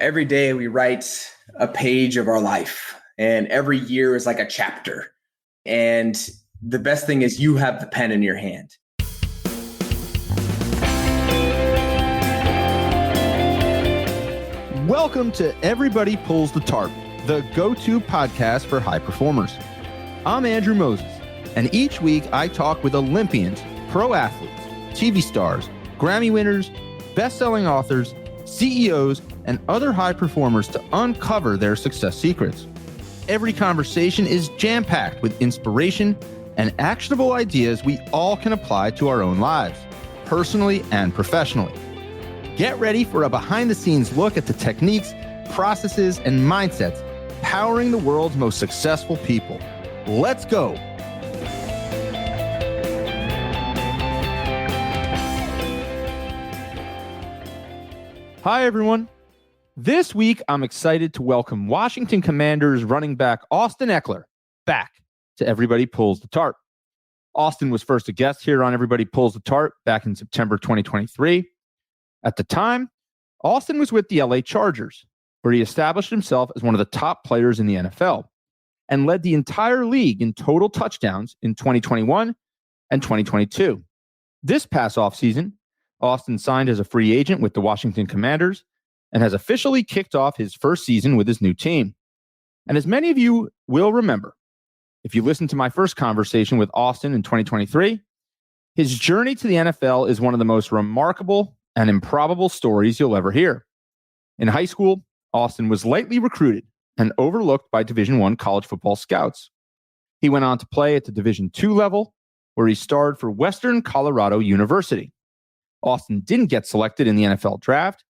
Every day we write a page of our life, and every year is like a chapter. And the best thing is you have the pen in your hand. Welcome to Everybody Pulls the Tarp, the go-to podcast for high performers. I'm Andrew Moses, and each week I talk with Olympians, pro athletes, TV stars, Grammy winners, best-selling authors, CEOs, and other high performers to uncover their success secrets. Every conversation is jam-packed with inspiration and actionable ideas we all can apply to our own lives, personally and professionally. Get ready for a behind-the-scenes look at the techniques, processes, and mindsets powering the world's most successful people. Let's go. Hi, everyone. This week, I'm excited to welcome Washington Commanders running back Austin Ekeler back to Everybody Pulls the Tarp. Austin was first a guest here on Everybody Pulls the Tarp back in September 2023. At the time, Austin was with the LA Chargers, where he established himself as one of the top players in the NFL and led the entire league in total touchdowns in 2021 and 2022. This past offseason, Austin signed as a free agent with the Washington Commanders and has officially kicked off his first season with his new team. And as many of you will remember, if you listened to my first conversation with Austin in 2023, his journey to the NFL is one of the most remarkable and improbable stories you'll ever hear. In high school, Austin was lightly recruited and overlooked by Division I college football scouts. He went on to play at the Division II level, where he starred for Western Colorado University. Austin didn't get selected in the NFL draft,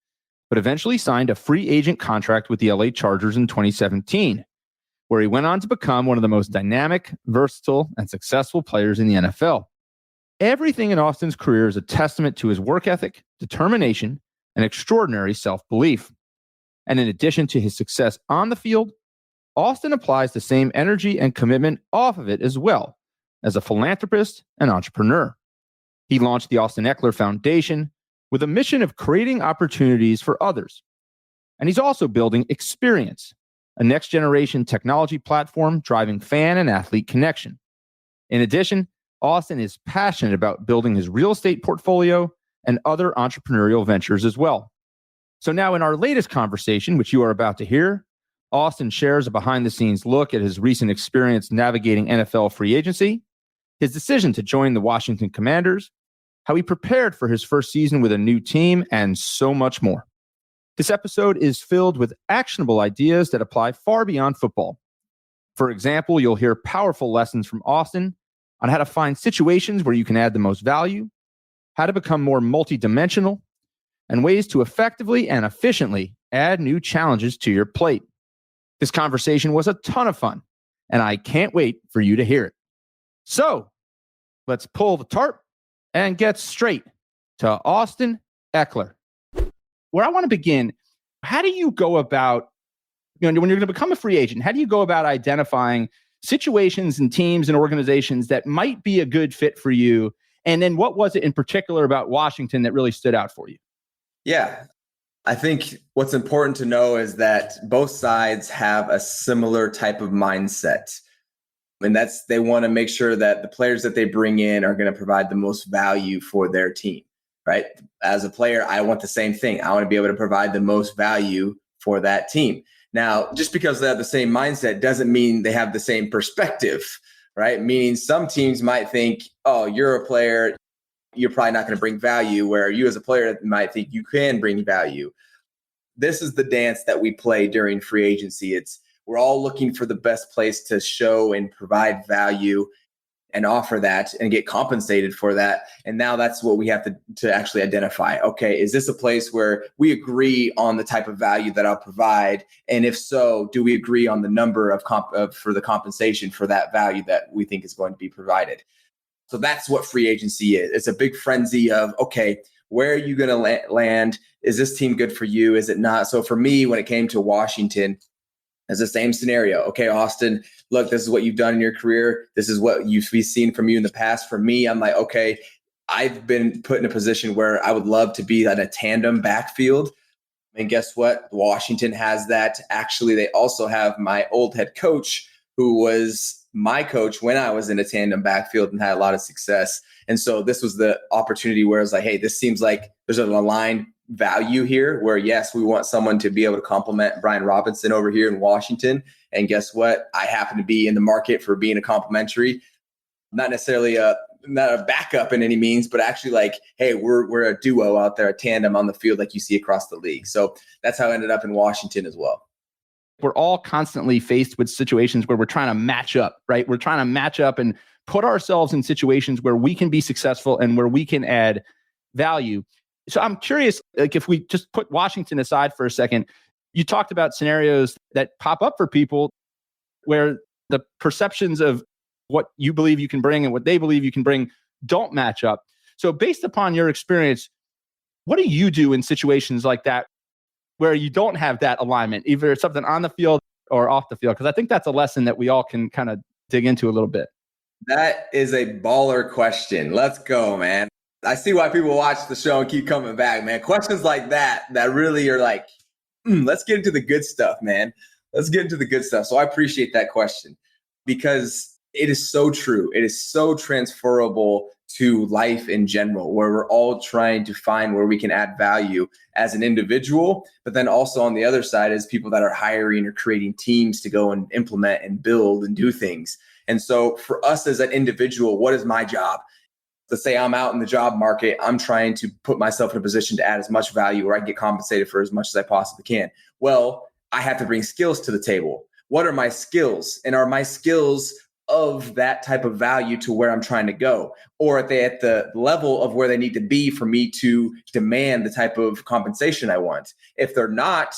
but eventually signed a free agent contract with the LA Chargers in 2017, where he went on to become one of the most dynamic, versatile, and successful players in the NFL. Everything in Austin's career is a testament to his work ethic, determination, and extraordinary self-belief. And in addition to his success on the field, Austin applies the same energy and commitment off of it as well as a philanthropist and entrepreneur. He launched the Austin Ekeler Foundation with a mission of creating opportunities for others. And he's also building Eksperience, a next-generation technology platform driving fan and athlete connection. In addition, Austin is passionate about building his real estate portfolio and other entrepreneurial ventures as well. So now in our latest conversation, which you are about to hear, Austin shares a behind-the-scenes look at his recent experience navigating NFL free agency, his decision to join the Washington Commanders, how he prepared for his first season with a new team, and so much more. This episode is filled with actionable ideas that apply far beyond football. For example, you'll hear powerful lessons from Austin on how to find situations where you can add the most value, how to become more multi-dimensional, and ways to effectively and efficiently add new challenges to your plate. This conversation was a ton of fun, and I can't wait for you to hear it. So, let's pull the tarp and get straight to Austin Ekeler. Where I want to begin, how do you go about, when you're going to become a free agent, how do you go about identifying situations and teams and organizations that might be a good fit for you? And then what was it in particular about Washington that really stood out for you? Yeah, I think what's important to know is that both sides have a similar type of mindset. And that's, they want to make sure that the players that they bring in are going to provide the most value for their team, right? As a player, I want the same thing. I want to be able to provide the most value for that team. Now, just because they have the same mindset doesn't mean they have the same perspective, right? Meaning some teams might think, oh, you're a player, you're probably not going to bring value, where you as a player might think you can bring value. This is the dance that we play during free agency. We're all looking for the best place to show and provide value and offer that and get compensated for that. And now that's what we have to actually identify. Okay, is this a place where we agree on the type of value that I'll provide? And if so, do we agree on the number of for the compensation for that value that we think is going to be provided? So that's what free agency is. It's a big frenzy of, okay, where are you going to land? Is this team good for you? Is it not? So for me, when it came to Washington, it's the same scenario. Okay, Austin, look, this is what you've done in your career. This is what we've seen from you in the past. For me, I'm like, okay, I've been put in a position where I would love to be at a tandem backfield. And guess what? Washington has that. Actually, they also have my old head coach, who was my coach when I was in a tandem backfield and had a lot of success. And so this was the opportunity where I was like, hey, this seems like there's an aligned value here where, yes, we want someone to be able to complement Brian Robinson over here in Washington. And guess what? I happen to be in the market for being a complimentary, not necessarily not a backup in any means, but actually like, hey, we're a duo out there, a tandem on the field like you see across the league. So that's how I ended up in Washington as well. We're all constantly faced with situations where we're trying to match up, right? We're trying to match up and put ourselves in situations where we can be successful and where we can add value. So I'm curious, like if we just put Washington aside for a second, you talked about scenarios that pop up for people where the perceptions of what you believe you can bring and what they believe you can bring don't match up. So based upon your experience, what do you do in situations like that where you don't have that alignment, either something on the field or off the field? Because I think that's a lesson that we all can kind of dig into a little bit. That is a baller question. Let's go, man. I see why people watch the show and keep coming back, man. Questions like that really are like, let's get into the good stuff, man. Let's get into the good stuff. So I appreciate that question because it is so true. It is so transferable to life in general, where we're all trying to find where we can add value as an individual, but then also on the other side as people that are hiring or creating teams to go and implement and build and do things. And so for us as an individual, what is my job? Let's say I'm out in the job market. I'm trying to put myself in a position to add as much value where I can get compensated for as much as I possibly can. Well, I have to bring skills to the table. What are my skills? And are my skills of that type of value to where I'm trying to go? Or are they at the level of where they need to be for me to demand the type of compensation I want? If they're not,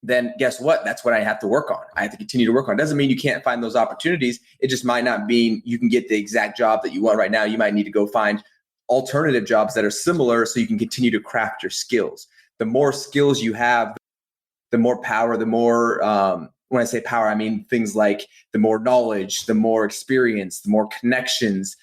then guess what? That's what I have to work on. I have to continue to work on. It doesn't mean you can't find those opportunities. It just might not mean you can get the exact job that you want right now. You might need to go find alternative jobs that are similar so you can continue to craft your skills. The more skills you have, the more power, the more, when I say power, I mean things like the more knowledge, the more experience, the more connections,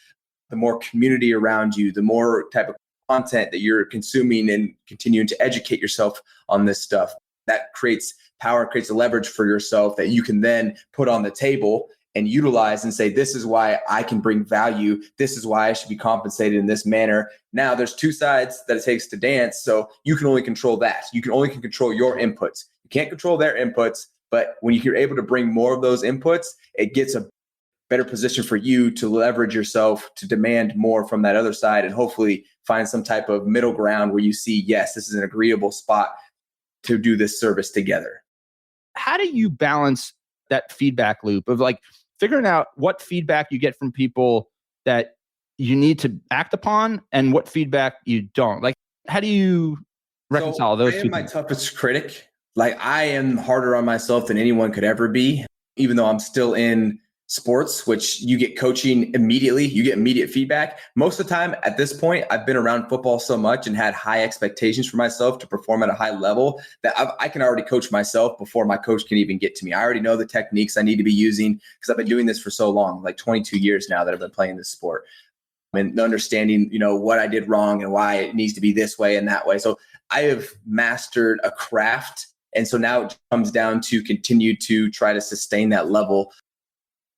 the more community around you, the more type of content that you're consuming and continuing to educate yourself on this stuff. That creates power, creates a leverage for yourself that you can then put on the table and utilize and say, this is why I can bring value. This is why I should be compensated in this manner. Now there's two sides that it takes to dance. So you can only control that. You can only control your inputs. You can't control their inputs, but when you're able to bring more of those inputs, it gets a better position for you to leverage yourself to demand more from that other side and hopefully find some type of middle ground where you see, yes, this is an agreeable spot to do this service together. How do you balance that feedback loop of like figuring out what feedback you get from people that you need to act upon and what feedback you don't? Like, how do you reconcile those two things? I am my toughest critic. Like, I am harder on myself than anyone could ever be, even though I'm still in sports, which you get coaching immediately, you get immediate feedback. Most of the time at this point, I've been around football so much and had high expectations for myself to perform at a high level that I can already coach myself before my coach can even get to me. I already know the techniques I need to be using because I've been doing this for so long, like 22 years now that I've been playing this sport. And understanding, what I did wrong and why it needs to be this way and that way. So I have mastered a craft. And so now it comes down to continue to try to sustain that level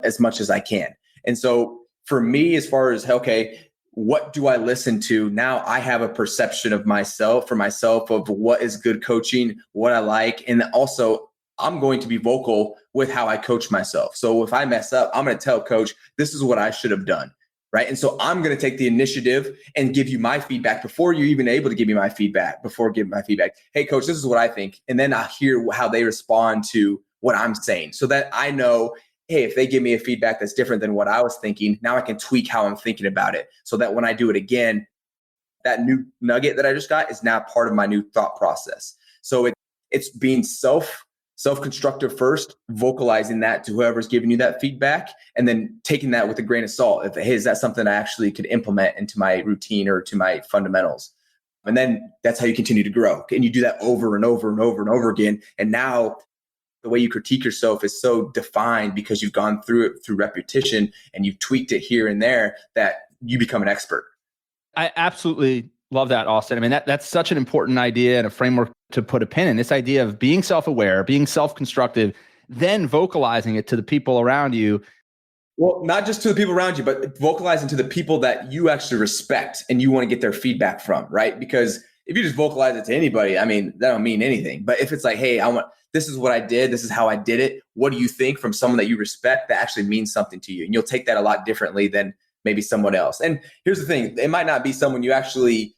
as much as I can. And so for me, as far as, okay, what do I listen to? Now I have a perception of myself of what is good coaching, what I like. And also I'm going to be vocal with how I coach myself. So if I mess up, I'm going to tell coach, this is what I should have done. Right. And so I'm going to take the initiative and give you my feedback before you're even able to give me my feedback, Hey, coach, this is what I think. And then I hear how they respond to what I'm saying so that I know, hey, if they give me a feedback that's different than what I was thinking, now I can tweak how I'm thinking about it so that when I do it again, that new nugget that I just got is now part of my new thought process. So it's being self-constructive first, vocalizing that to whoever's giving you that feedback, and then taking that with a grain of salt. If, hey, is that something I actually could implement into my routine or to my fundamentals? And then that's how you continue to grow. And you do that over and over and over and over again. And now the way you critique yourself is so defined because you've gone through it through repetition and you've tweaked it here and there that you become an expert. I absolutely Love that, Austin. I mean, that's such an important idea and a framework to put a pin in. This idea of being self-aware, being self-constructive, then vocalizing it to the people around you. Well, not just to the people around you, but vocalizing to the people that you actually respect and you want to get their feedback from, right? Because if you just vocalize it to anybody, I mean, that don't mean anything. But if it's like, hey, this is what I did, this is how I did it, what do you think, from someone that you respect, that actually means something to you. And you'll take that a lot differently than maybe someone else. And here's the thing, it might not be someone you actually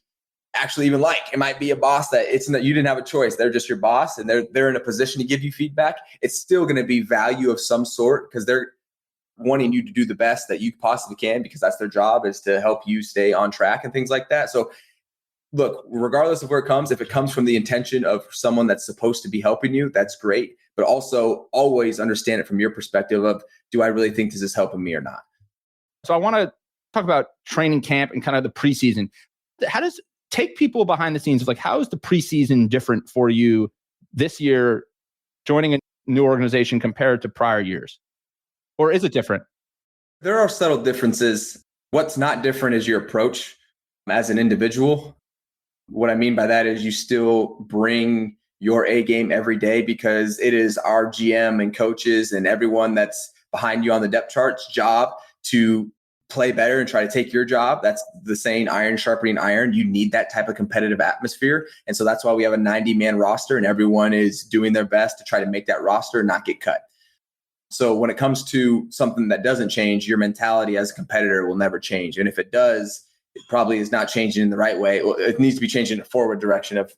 even like. It might be a boss that you didn't have a choice. They're just your boss and they're in a position to give you feedback. It's still going to be value of some sort because they're wanting you to do the best that you possibly can, because that's their job, is to help you stay on track and things like that. So look, regardless of where it comes, if it comes from the intention of someone that's supposed to be helping you, that's great. But also always understand it from your perspective of, do I really think this is helping me or not? So I want to talk about training camp and kind of the preseason. How does take people behind the scenes? Like, how is the preseason different for you this year, joining a new organization compared to prior years? Or is it different? There are subtle differences. What's not different is your approach as an individual. What I mean by that is you still bring your A game every day, because it is our GM and coaches and everyone that's behind you on the depth chart's job to play better and try to take your job. That's the saying, iron sharpening iron. You need that type of competitive atmosphere. And so that's why we have a 90-man roster, and everyone is doing their best to try to make that roster and not get cut. So when it comes to something that doesn't change, your mentality as a competitor will never change. And if it does, it probably is not changing in the right way. It needs to be changing in a forward direction of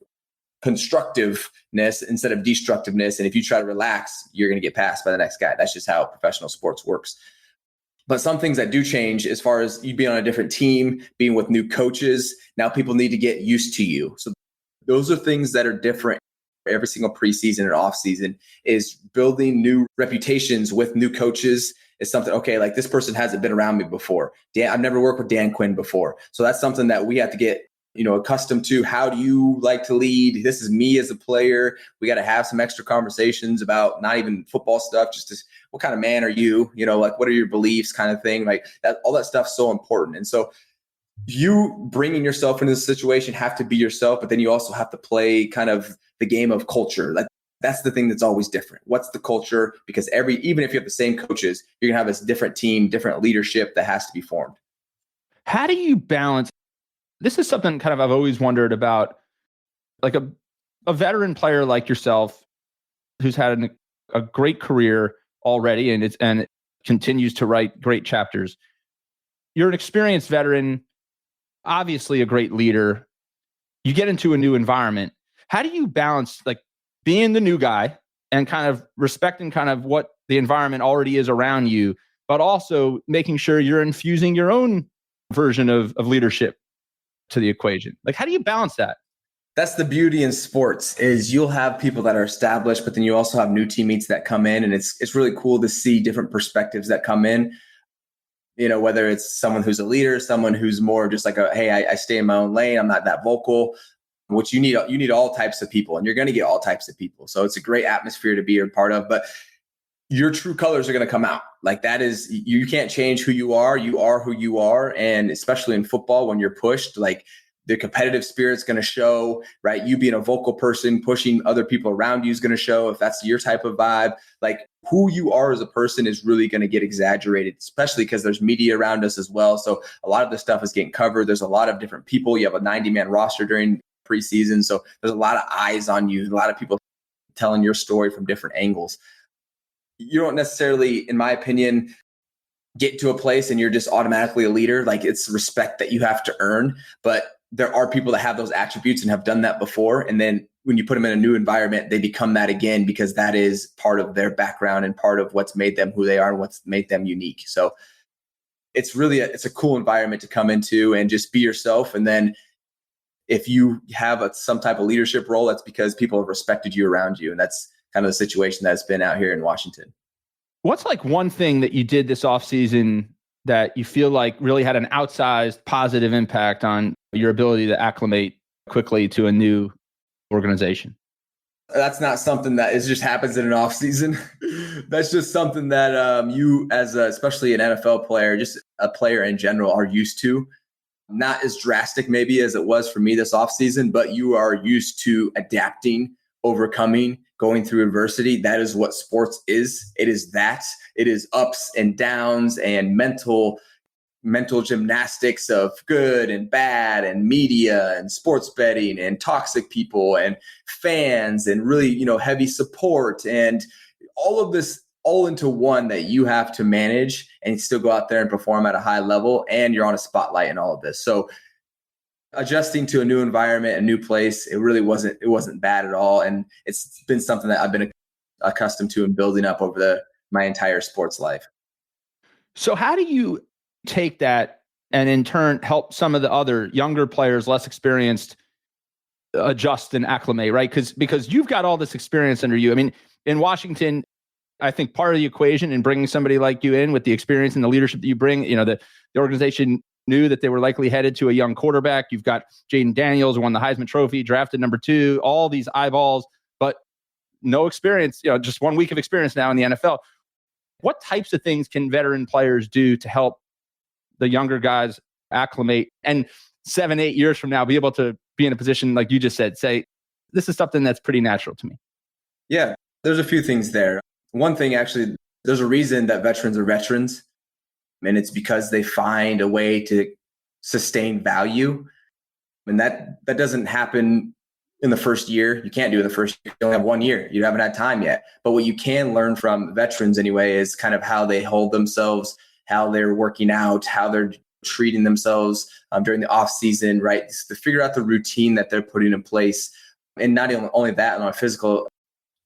constructiveness instead of destructiveness. And if you try to relax, you're going to get passed by the next guy. That's just how professional sports works. But some things that do change, as far as you being on a different team, being with new coaches, now people need to get used to you. So those are things that are different every single preseason and off season. Is building new reputations with new coaches is something, okay, like this person hasn't been around me before. I've never worked with Dan Quinn before. So that's something that we have to get, accustomed to. How do you like to lead? This is me as a player. We got to have some extra conversations about not even football stuff, just what kind of man are you? Like, what are your beliefs, kind of thing. Like that, all that stuff's so important. And so you bringing yourself into this situation have to be yourself, but then you also have to play kind of the game of culture. Like that's the thing that's always different. What's the culture? Because even if you have the same coaches, you're gonna have this different team, different leadership that has to be formed. How do you balance? This is something kind of I've always wondered about, like a veteran player like yourself, who's had a great career already and continues to write great chapters. You're an experienced veteran, obviously a great leader. You get into a new environment. How do you balance like being the new guy and kind of respecting kind of what the environment already is around you, but also making sure you're infusing your own version of leadership to the equation? Like, how do you balance that? That's the beauty in sports, is you'll have people that are established, but then you also have new teammates that come in, and it's really cool to see different perspectives that come in. Whether it's someone who's a leader, someone who's more just like I stay in my own lane, I'm not that vocal, which you need all types of people, and you're going to get all types of people. So it's a great atmosphere to be a part of, but your true colors are going to come out. Like that is, you can't change who you are who you are. And especially in football, when you're pushed, like the competitive spirit's going to show, right? You being a vocal person, pushing other people around you is going to show, if that's your type of vibe. Like who you are as a person is really going to get exaggerated, especially because there's media around us as well. So a lot of this stuff is getting covered. There's a lot of different people. You have a 90-man roster during preseason. So there's a lot of eyes on you. A lot of people telling your story from different angles. You don't necessarily, in my opinion, get to a place and you're just automatically a leader. Like it's respect that you have to earn. But there are people that have those attributes and have done that before. And then when you put them in a new environment, they become that again, because that is part of their background and part of what's made them who they are and what's made them unique. So it's really it's a cool environment to come into and just be yourself. And then if you have some type of leadership role, that's because people have respected you around you. And that's kind of the situation that's been out here in Washington. What's like one thing that you did this offseason that you feel like really had an outsized positive impact on your ability to acclimate quickly to a new organization? That's not something that just happens in an off season. That's just something that you, as especially an NFL player, just a player in general, are used to. not as drastic maybe as it was for me this offseason, but you are used to adapting, overcoming, going through adversity. That is what sports is. It is that. It is ups and downs and mental gymnastics of good and bad and media and sports betting and toxic people and fans and really, heavy support and all of this all into one that you have to manage and still go out there and perform at a high level. And you're on a spotlight in all of this. So adjusting to a new environment, a new place, it wasn't bad at all. And it's been something that I've been accustomed to and building up over my entire sports life. So how do you take that and in turn help some of the other younger players, less experienced, adjust and acclimate, right? Because you've got all this experience under you. I mean, in Washington, I think part of the equation in bringing somebody like you in with the experience and the leadership that you bring, the organization knew that they were likely headed to a young quarterback. You've got Jaden Daniels, who won the Heisman Trophy, drafted number 2, all these eyeballs, but no experience, just 1 week of experience now in the NFL. What types of things can veteran players do to help the younger guys acclimate and 7-8 years from now be able to be in a position, like you just said, say, this is something that's pretty natural to me? Yeah, there's a few things there. One thing, actually, there's a reason that veterans are veterans, and it's because they find a way to sustain value. And that doesn't happen in the first year. You can't do it in the first year. You only have 1 year. You haven't had time yet. But what you can learn from veterans anyway is kind of how they hold themselves, how they're working out, how they're treating themselves during the off season, right? To figure out the routine that they're putting in place. And not only that on a physical,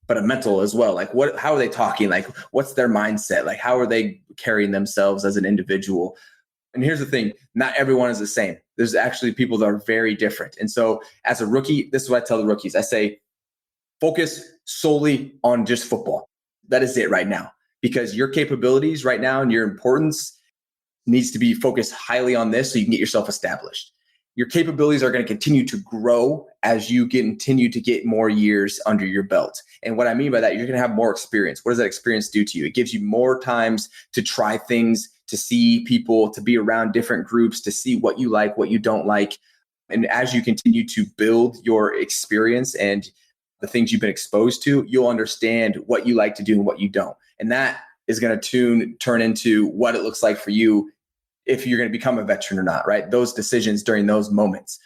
but a mental as well. Like how are they talking? Like what's their mindset? Like how are they carrying themselves as an individual? And here's the thing, not everyone is the same. There's actually people that are very different. And so as a rookie, this is what I tell the rookies. I say, focus solely on just football. That is it right now, because your capabilities right now and your importance needs to be focused highly on this so you can get yourself established. Your capabilities are going to continue to grow as you continue to get more years under your belt. And what I mean by that, you're going to have more experience. What does that experience do to you? It gives you more times to try things, to see people, to be around different groups, to see what you like, what you don't like. And as you continue to build your experience and the things you've been exposed to, you'll understand what you like to do and what you don't. And that is going to turn into what it looks like for you if you're going to become a veteran or not, right? Those decisions during those moments.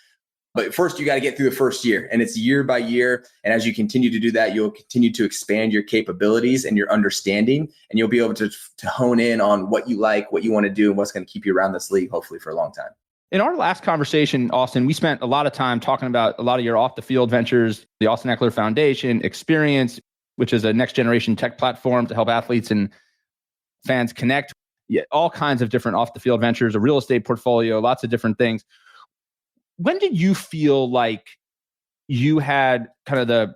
But first, you got to get through the first year, and it's year by year. And as you continue to do that, you'll continue to expand your capabilities and your understanding, and you'll be able to hone in on what you like, what you want to do, and what's going to keep you around this league, hopefully for a long time. In our last conversation, Austin, we spent a lot of time talking about a lot of your off the field ventures, the Austin Ekeler Foundation, Eksperience, which is a next generation tech platform to help athletes and fans connect. Yeah, all kinds of different off the field ventures, a real estate portfolio, lots of different things. When did you feel like you had kind of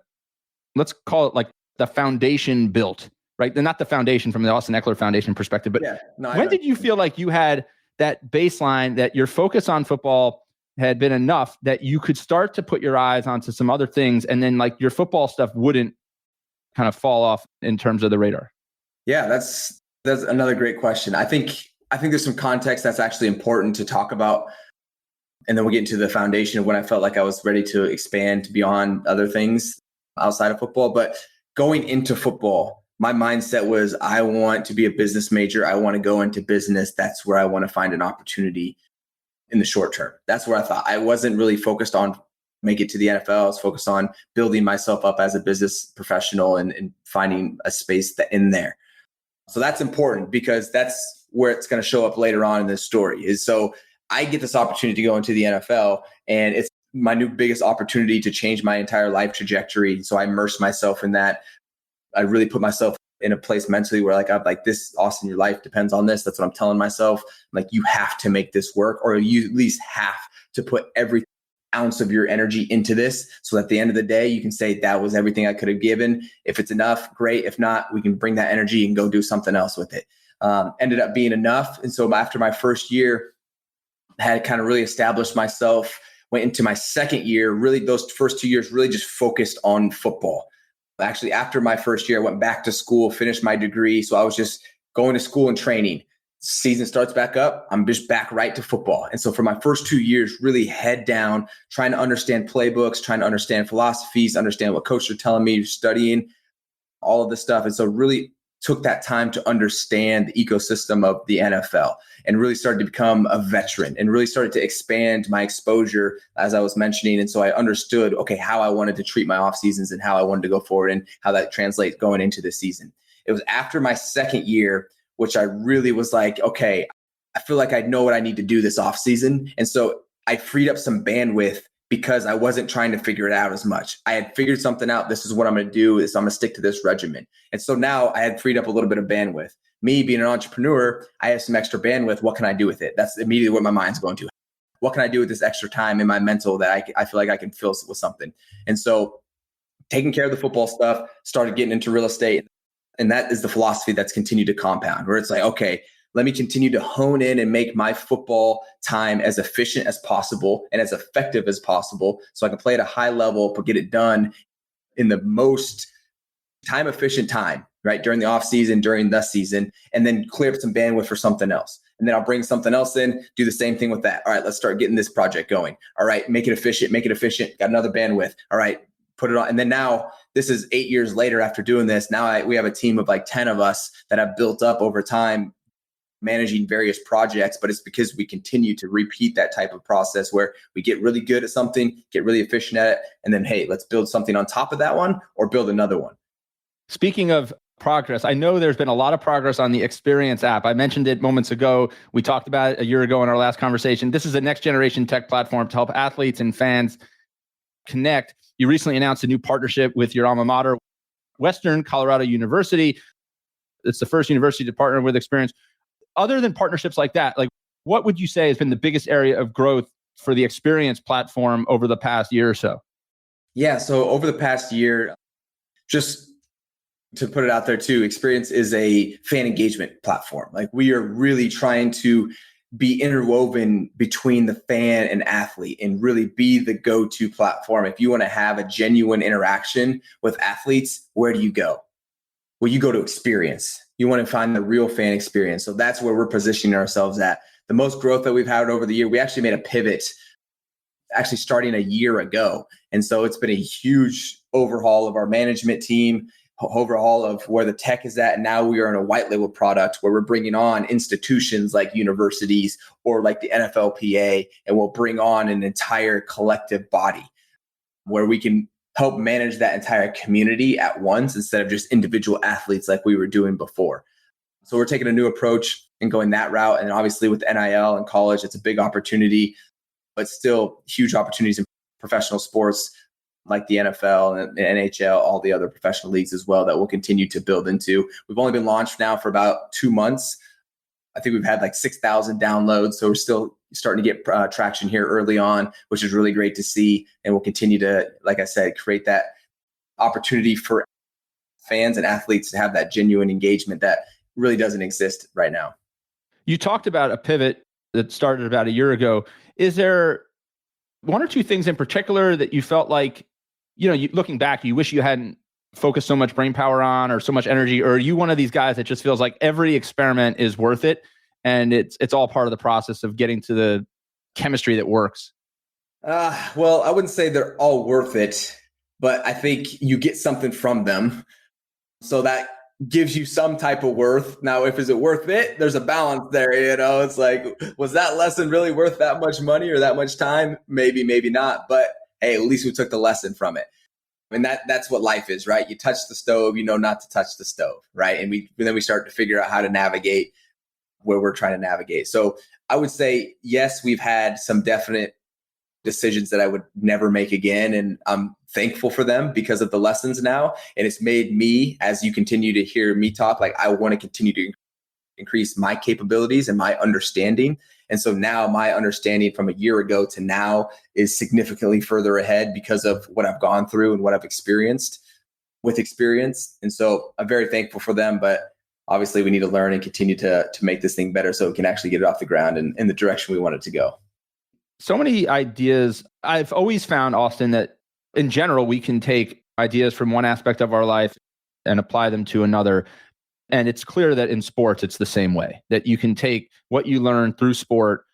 let's call it like the foundation built, right? Not the foundation from the Austin Ekeler Foundation perspective, but when did you feel like you had that baseline, that your focus on football had been enough that you could start to put your eyes onto some other things, and then like your football stuff wouldn't kind of fall off in terms of the radar? Yeah, that's another great question. I think there's some context that's actually important to talk about. And then we'll get into the foundation of when I felt like I was ready to expand beyond other things outside of football. But going into football, my mindset was, I want to be a business major. I want to go into business. That's where I want to find an opportunity in the short term. That's where I thought. I wasn't really focused on make it to the NFL. I was focused on building myself up as a business professional and finding a space in there. So that's important, because that's where it's going to show up later on in this story. Is so I get this opportunity to go into the NFL, and it's my new biggest opportunity to change my entire life trajectory. So I immerse myself in that. I really put myself in a place mentally where I'm like, this, Austin, your life depends on this. That's what I'm telling myself. I'm like, you have to make this work, or you at least have to put every ounce of your energy into this. So at the end of the day, you can say that was everything I could have given. If it's enough, great. If not, we can bring that energy and go do something else with it. Ended up being enough. And so after my first year, I had kind of really established myself, went into my second year, really those first 2 years, really just focused on football. Actually, after my first year, I went back to school, finished my degree. So I was just going to school and training. season starts back up, I'm just back right to football. And so for my first 2 years, really head down, trying to understand playbooks, trying to understand philosophies, understand what coaches are telling me, studying all of this stuff. And so really took that time to understand the ecosystem of the NFL and really started to become a veteran and really started to expand my exposure, as I was mentioning. And so I understood, okay, how I wanted to treat my off seasons and how I wanted to go forward and how that translates going into the season. It was after my second year, which I really was like, okay, I feel like I know what I need to do this off season. And so I freed up some bandwidth because I wasn't trying to figure it out as much. I had figured something out. This is what I'm going to do. I'm going to stick to this regimen. And so now I had freed up a little bit of bandwidth. Me being an entrepreneur, I have some extra bandwidth. What can I do with it? That's immediately what my mind's going to. What can I do with this extra time in my mental that I feel like I can fill with something? And so taking care of the football stuff, started getting into real estate. And that is the philosophy that's continued to compound, where it's like, okay, let me continue to hone in and make my football time as efficient as possible and as effective as possible so I can play at a high level, but get it done in the most time efficient time, right? During the off season, during the season, and then clear up some bandwidth for something else. And then I'll bring something else in, do the same thing with that. All right, let's start getting this project going. All right, make it efficient, got another bandwidth. All right, put it on. And then now this is 8 years later after doing this. Now we have a team of like 10 of us that have built up over time managing various projects, but it's because we continue to repeat that type of process where we get really good at something, get really efficient at it, and then, hey, let's build something on top of that one or build another one. Speaking of progress, I know there's been a lot of progress on the Eksperience app. I mentioned it moments ago. We talked about it a year ago in our last conversation. This is a next generation tech platform to help athletes and fans connect. You recently announced a new partnership with your alma mater, Western Colorado University. It's the first university to partner with Eksperience. Other than partnerships like that, like what would you say has been the biggest area of growth for the Eksperience platform over the past year or so? Yeah, so over the past year, just to put it out there too, Eksperience is a fan engagement platform. Like we are really trying to be interwoven between the fan and athlete and really be the go-to platform. If you want to have a genuine interaction with athletes, where do you go? Well, you go to Eksperience. You want to find the real fan experience. So that's where we're positioning ourselves at. The most growth that we've had over the year, we actually made a pivot actually starting a year ago. And so it's been a huge overhaul of our management team, overhaul of where the tech is at. And now we are in a white label product where we're bringing on institutions like universities or like the NFLPA, and we'll bring on an entire collective body where we can help manage that entire community at once instead of just individual athletes like we were doing before. So we're taking a new approach and going that route. And obviously with NIL and college, it's a big opportunity, but still huge opportunities in professional sports like the NFL and the NHL, all the other professional leagues as well that we'll continue to build into. We've only been launched now for about 2 months. I think we've had like 6,000 downloads. So we're still starting to get traction here early on, which is really great to see. And we'll continue to, like I said, create that opportunity for fans and athletes to have that genuine engagement that really doesn't exist right now. You talked about a pivot that started about a year ago. Is there one or two things in particular that you felt like, looking back, you wish you hadn't focused so much brain power on or so much energy? Or are you one of these guys that just feels like every experiment is worth it and it's all part of the process of getting to the chemistry that works? Well, I wouldn't say they're all worth it, but I think you get something from them. So that gives you some type of worth. Now, is it worth it? There's a balance there. It's like, was that lesson really worth that much money or that much time? Maybe, maybe not. But hey, at least we took the lesson from it. And that's what life is, right? You touch the stove, not to touch the stove, right? And then we start to figure out how to navigate where we're trying to navigate. So I would say, yes, we've had some definite decisions that I would never make again. And I'm thankful for them because of the lessons now. And it's made me, as you continue to hear me talk, like I want to continue to increase my capabilities and my understanding. And so now my understanding from a year ago to now is significantly further ahead because of what I've gone through and what I've experienced with Eksperience. And so I'm very thankful for them, but obviously we need to learn and continue to make this thing better so we can actually get it off the ground and in the direction we want it to go. So many ideas. I've always found, Austin, that in general, we can take ideas from one aspect of our life and apply them to another. And it's clear that in sports, it's the same way, that you can take what you learn through sport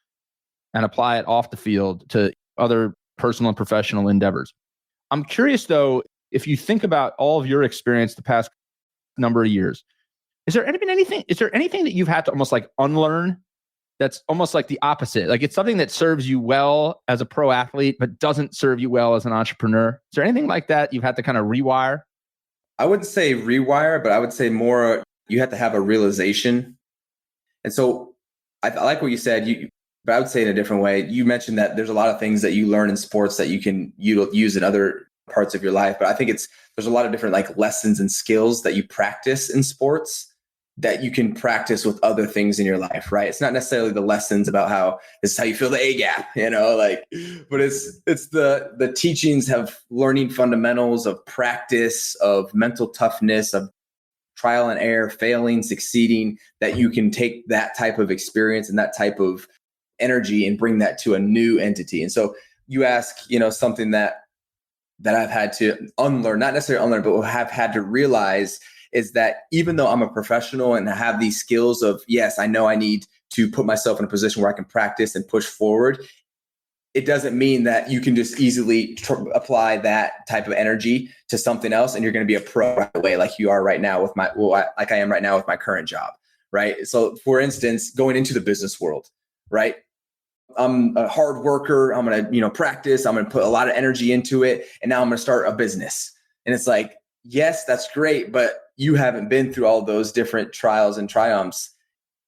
and apply it off the field to other personal and professional endeavors. I'm curious, though, if you think about all of your experience the past number of years, is there anything that you've had to almost like unlearn that's almost like the opposite? Like it's something that serves you well as a pro athlete, but doesn't serve you well as an entrepreneur. Is there anything like that you've had to kind of rewire? I wouldn't say rewire, but I would say more you have to have a realization. And so I like what you said, but I would say in a different way. You mentioned that there's a lot of things that you learn in sports that you can use in other parts of your life. But I think there's a lot of different like lessons and skills that you practice in sports that you can practice with other things in your life, right? It's not necessarily the lessons about how this is how you fill the A gap, but it's the teachings of learning fundamentals of practice, of mental toughness, of trial and error, failing, succeeding, that you can take that type of experience and that type of energy and bring that to a new entity. And so you ask, something that I've had to unlearn, not necessarily unlearn, but have had to realize is that even though I'm a professional and I have these skills of, yes, I know I need to put myself in a position where I can practice and push forward, it doesn't mean that you can just easily apply that type of energy to something else and you're going to be a pro right away, like you are right now with like I am right now with my current job, right? So for instance, going into the business world, right? I'm a hard worker. I'm going to, practice. I'm going to put a lot of energy into it. And now I'm going to start a business. And it's like, yes, that's great, but you haven't been through all those different trials and triumphs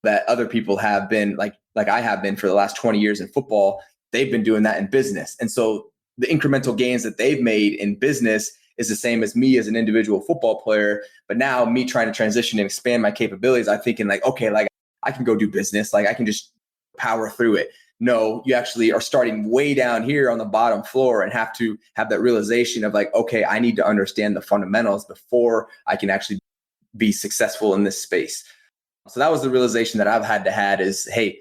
that other people have been, like I have been for the last 20 years in football. They've been doing that in business. And so the incremental gains that they've made in business is the same as me as an individual football player. But now me trying to transition and expand my capabilities, I'm thinking like, okay, like I can go do business. Like I can just power through it. No, you actually are starting way down here on the bottom floor and have to have that realization of like, okay, I need to understand the fundamentals before I can actually be successful in this space. So that was the realization that I've had to have is, hey,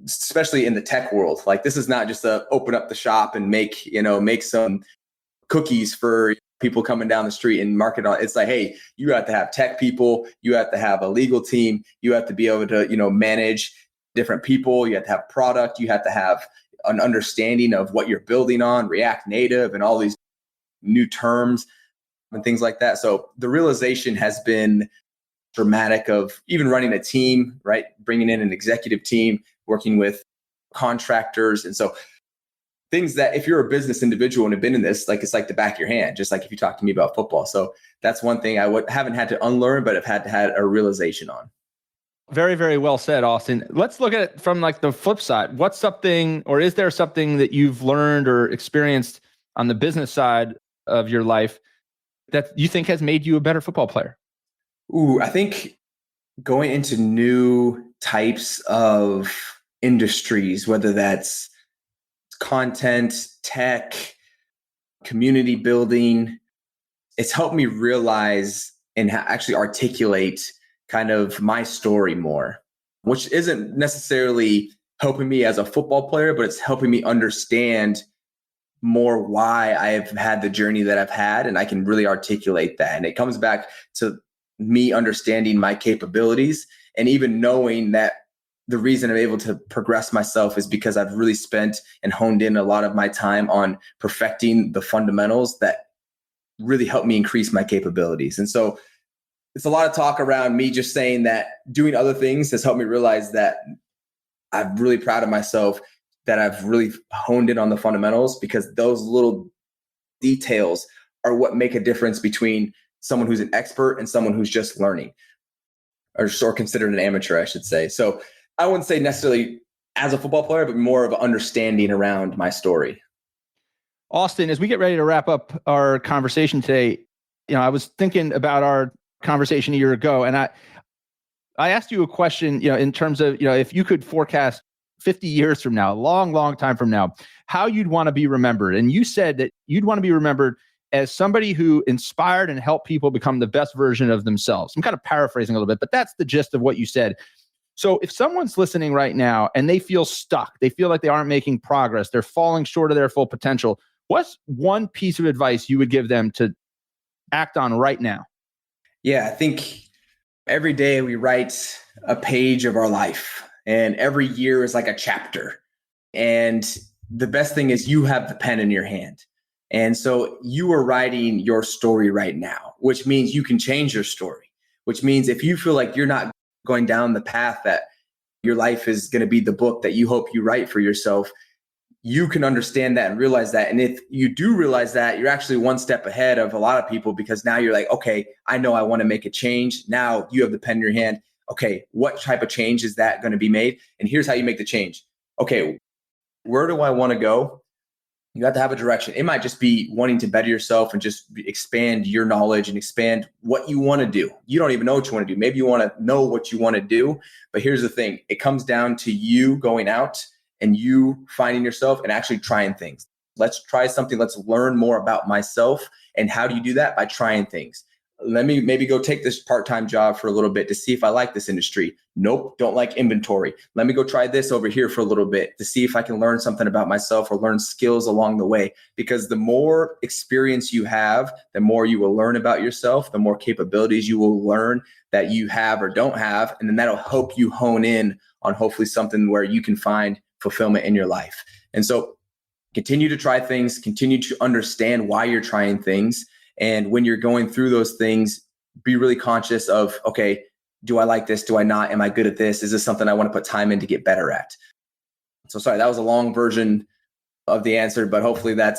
especially in the tech world, like this is not just a open up the shop and make some cookies for people coming down the street and market on. It's like, hey, you have to have tech people, you have to have a legal team, you have to be able to, manage different people, you have to have product, you have to have an understanding of what you're building on, React Native and all these new terms and things like that. So the realization has been dramatic of even running a team, right? Bringing in an executive team, working with contractors. And so things that if you're a business individual and have been in this, like it's like the back of your hand, just like if you talk to me about football. So that's one thing I haven't had to unlearn, but have had to have a realization on. Very, very well said, Austin. Let's look at it from like the flip side. What's something, or is there something that you've learned or experienced on the business side of your life that you think has made you a better football player? I think going into new types of industries, whether that's content, tech, community building, it's helped me realize and actually articulate kind of my story more, which isn't necessarily helping me as a football player, but it's helping me understand more why I've had the journey that I've had, and I can really articulate that. And it comes back to me understanding my capabilities and even knowing that the reason I'm able to progress myself is because I've really spent and honed in a lot of my time on perfecting the fundamentals that really help me increase my capabilities. And so it's a lot of talk around me just saying that doing other things has helped me realize that I'm really proud of myself, that I've really honed in on the fundamentals, because those little details are what make a difference between someone who's an expert and someone who's just learning or considered an amateur, I should say. So I wouldn't say necessarily as a football player, but more of an understanding around my story. Austin, as we get ready to wrap up our conversation today, I was thinking about our conversation a year ago, and I asked you a question, in terms of, if you could forecast 50 years from now, a long, long time from now, how you'd want to be remembered. And you said that you'd want to be remembered as somebody who inspired and helped people become the best version of themselves. I'm kind of paraphrasing a little bit, but that's the gist of what you said. So if someone's listening right now and they feel stuck, they feel like they aren't making progress, they're falling short of their full potential, what's one piece of advice you would give them to act on right now? Yeah, I think Every day we write a page of our life, and every year is like a chapter. And the best thing is you have the pen in your hand. And so you are writing your story right now, which means you can change your story, which means if you feel like you're not going down the path that your life is going to be the book that you hope you write for yourself, you can understand that and realize that. And if you do realize that, you're actually one step ahead of a lot of people, because now you're like, okay, I know I want to make a change. Now you have the pen in your hand. Okay, what type of change is that going to be made? And here's how you make the change. Okay, where do I want to go? You have to have a direction. It might just be wanting to better yourself and just expand your knowledge and expand what you want to do. You don't even know what you want to do. Maybe you want to know what you want to do. But here's the thing. It comes down to you going out and you finding yourself and actually trying things. Let's try something. Let's learn more about myself. And how do you do that? By trying things. Let me maybe go take this part-time job for a little bit to see if I like this industry. Nope, don't like inventory. Let me go try this over here for a little bit to see if I can learn something about myself or learn skills along the way. Because the more experience you have, the more you will learn about yourself, the more capabilities you will learn that you have or don't have. And then that'll help you hone in on hopefully something where you can find fulfillment in your life. And so continue to try things, continue to understand why you're trying things. And when you're going through those things, be really conscious of, okay, do I like this? Do I not? Am I good at this? Is this something I want to put time in to get better at? So sorry, that was a long version of the answer, but hopefully that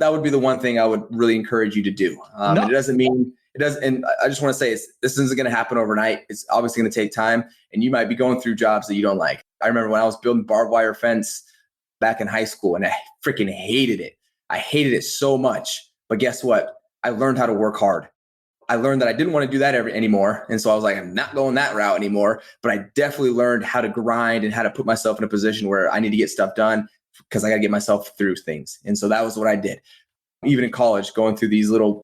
would be the one thing I would really encourage you to do. No. It doesn't mean it doesn't. And I just want to say this isn't going to happen overnight. It's obviously going to take time, and you might be going through jobs that you don't like. I remember when I was building barbed wire fence back in high school, and I freaking hated it. I hated it so much. But guess what? I learned how to work hard. I learned that I didn't want to do that anymore. And so I was like, I'm not going that route anymore. But I definitely learned how to grind and how to put myself in a position where I need to get stuff done because I got to get myself through things. And so that was what I did. Even in college, going through these little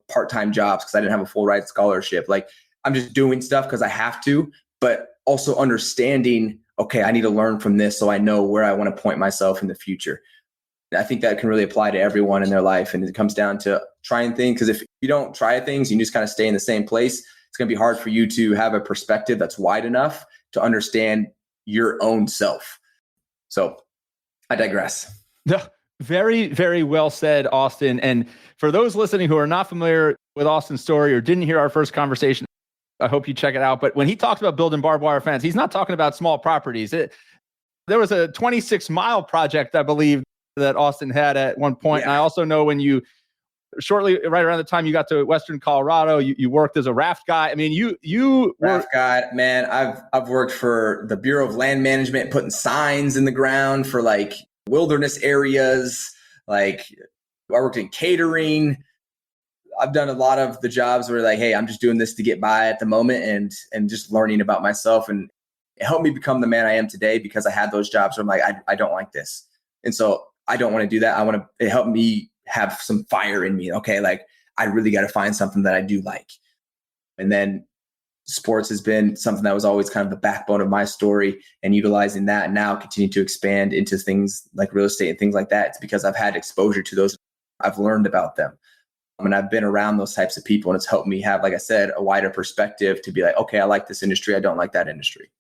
part-time jobs because I didn't have a full ride scholarship. Like I'm just doing stuff because I have to, but also understanding, okay, I need to learn from this so I know where I want to point myself in the future. I think that can really apply to everyone in their life. And it comes down to trying things, because if you don't try things, you just kind of stay in the same place. It's going to be hard for you to have a perspective that's wide enough to understand your own self. So I digress. Very, very well said, Austin. And for those listening who are not familiar with Austin's story or didn't hear our first conversation, I hope you check it out. But when he talks about building barbed wire fence, he's not talking about small properties. There was a 26-mile project, I believe, that Austin had at one point. Yeah. And I also know when you shortly right around the time you got to Western Colorado, you worked as a raft guy. I mean, you raft guy, man. I've worked for the Bureau of Land Management, putting signs in the ground for like wilderness areas. Like I worked in catering. I've done a lot of the jobs where like, hey, I'm just doing this to get by at the moment and just learning about myself. And it helped me become the man I am today because I had those jobs where I'm like, I don't like this. And so I don't want to do that. It helped me have some fire in me. Okay. Like I really got to find something that I do like. And then sports has been something that was always kind of the backbone of my story, and utilizing that and now continue to expand into things like real estate and things like that. It's because I've had exposure to those. I've learned about them. And I've been around those types of people, and it's helped me have, like I said, a wider perspective to be like, okay, I like this industry. I don't like that industry.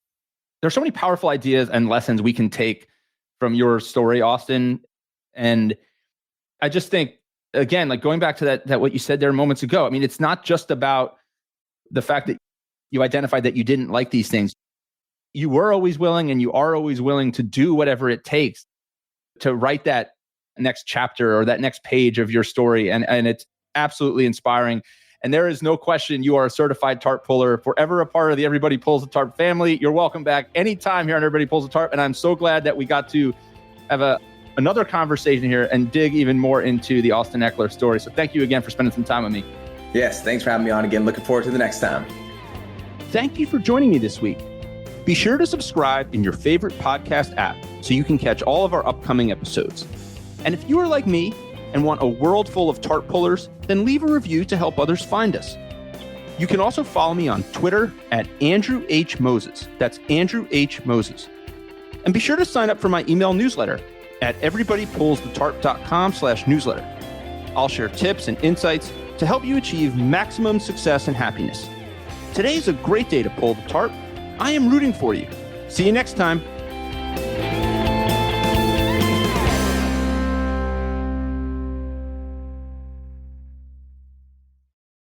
There's so many powerful ideas and lessons we can take from your story, Austin. And I just think, again, like going back to that what you said there moments ago, I mean, it's not just about the fact that you identified that you didn't like these things. You were always willing, and you are always willing to do whatever it takes to write that next chapter or that next page of your story. And it's absolutely inspiring. And there is no question you are a certified tarp puller. If we're ever a part of the Everybody Pulls the Tarp family, you're welcome back anytime here on Everybody Pulls the Tarp. And I'm so glad that we got to have another conversation here and dig even more into the Austin Ekeler story. So thank you again for spending some time with me. Yes, thanks for having me on again. Looking forward to the next time. Thank you for joining me this week. Be sure to subscribe in your favorite podcast app so you can catch all of our upcoming episodes. And if you are like me and want a world full of tarp pullers, then leave a review to help others find us. You can also follow me on Twitter at Andrew H. Moses. That's Andrew H. Moses. And be sure to sign up for my email newsletter at everybodypullsthetarp.com/newsletter. I'll share tips and insights to help you achieve maximum success and happiness. Today's a great day to pull the tarp. I am rooting for you. See you next time.